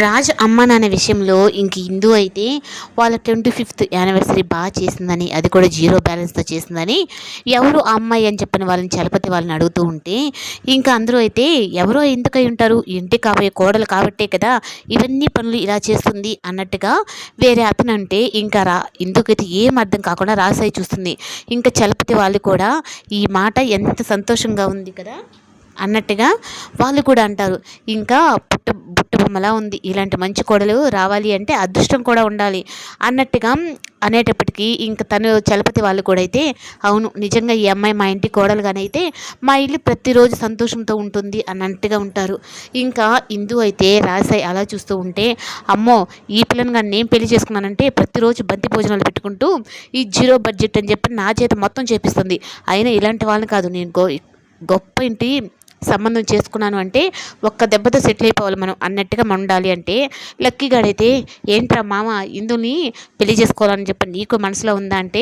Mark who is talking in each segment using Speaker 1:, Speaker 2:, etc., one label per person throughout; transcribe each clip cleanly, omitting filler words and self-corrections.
Speaker 1: రాజ్ అమ్మ నాన్న విషయంలో ఇంక ఇందు అయితే వాళ్ళ 25th యానివర్సరీ బాగా చేసిందని, అది కూడా జీరో బ్యాలెన్స్తో చేసిందని ఎవరు ఆ అమ్మాయి అని చెప్పిన వాళ్ళని చలపతి వాళ్ళని అడుగుతూ ఉంటే, ఇంకా అందరూ అయితే ఎవరో ఎందుకై ఉంటారు, ఇంటి కాబోయే కోడలు కాబట్టే కదా ఇవన్నీ పనులు ఇలా చేస్తుంది అన్నట్టుగా వేరే అతను అంటే, ఇంకా ఇందుకైతే ఏం అర్థం కాకుండా రాసాయి చూస్తుంది. ఇంకా చలపతి వాళ్ళు కూడా ఈ మాట ఎంత సంతోషంగా ఉంది కదా అన్నట్టుగా వాళ్ళు కూడా అంటారు. ఇంకా బుట్ట బొమ్మలా ఉంది, ఇలాంటి మంచి కోడలు రావాలి అంటే అదృష్టం కూడా ఉండాలి అన్నట్టుగా అనేటప్పటికీ ఇంక తను చలపతి వాళ్ళు కూడా అయితే, అవును నిజంగా ఈ అమ్మాయి మా ఇంటి కోడలుగానైతే మా ఇల్లు ప్రతిరోజు సంతోషంతో ఉంటుంది అన్నట్టుగా ఉంటారు. ఇంకా ఇందు అయితే రాసాయి అలా చూస్తూ ఉంటే, అమ్మో ఈ పిల్లని కానీ నేను పెళ్లి చేసుకున్నానంటే ప్రతిరోజు బంతి భోజనాలు పెట్టుకుంటూ ఈ జీరో బడ్జెట్ అని చెప్పి నా చేత మొత్తం చేపిస్తుంది. అయినా ఇలాంటి వాళ్ళని కాదు నేను గొప్ప ఇంటి సంబంధం చేసుకున్నాను అంటే ఒక్క దెబ్బతో సెటిల్ అయిపోవాలి మనం అన్నట్టుగా ఉండాలి అంటే, లక్కీగాడైతే ఏంట్రా మామ ఇందుని పెళ్లి చేసుకోవాలని చెప్పి నీకు మనసులో ఉందా అంటే,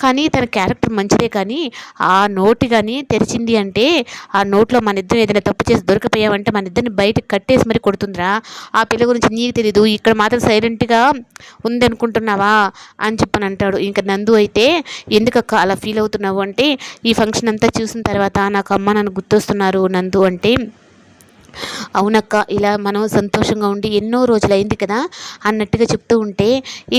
Speaker 1: కానీ తన క్యారెక్టర్ మంచిదే, కానీ ఆ నోటి కానీ తెరిచింది అంటే ఆ నోట్లో మన ఇద్దరు ఏదైనా తప్పు చేసి దొరికిపోయామంటే మన ఇద్దరిని బయటకు కట్టేసి మరి కొడుతుందిరా. ఆ పిల్ల గురించి నీకు తెలీదు, ఇక్కడ మాత్రం సైలెంట్గా ఉందనుకుంటున్నావా అని చెప్పని అంటాడు. ఇంకా నందు అయితే ఎందుకక్క అలా ఫీల్ అవుతున్నావు అంటే, ఈ ఫంక్షన్ అంతా చూసిన తర్వాత నాకు అమ్మ నన్ను గుర్తొస్తున్నారు నందు అంటే, అవునక్క ఇలా మనం సంతోషంగా ఉండి ఎన్నో రోజులైంది కదా అన్నట్టుగా చెప్తూ ఉంటే,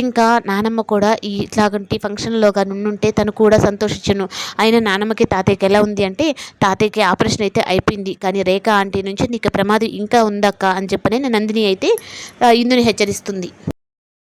Speaker 1: ఇంకా నానమ్మ కూడా ఇట్లాగంటి ఫంక్షన్లో కానీ ఉంటే తను కూడా సంతోషించను. అయినా నానమ్మకి తాతయ్యకి ఎలా ఉంది అంటే, తాతయ్యకి ఆపరేషన్ అయితే అయిపోయింది, కానీ రేఖ ఆంటీ నుంచి నీకు ప్రమాదం ఇంకా ఉందక్క అని చెప్పని నందిని అయితే ఇందుని హెచ్చరిస్తుంది.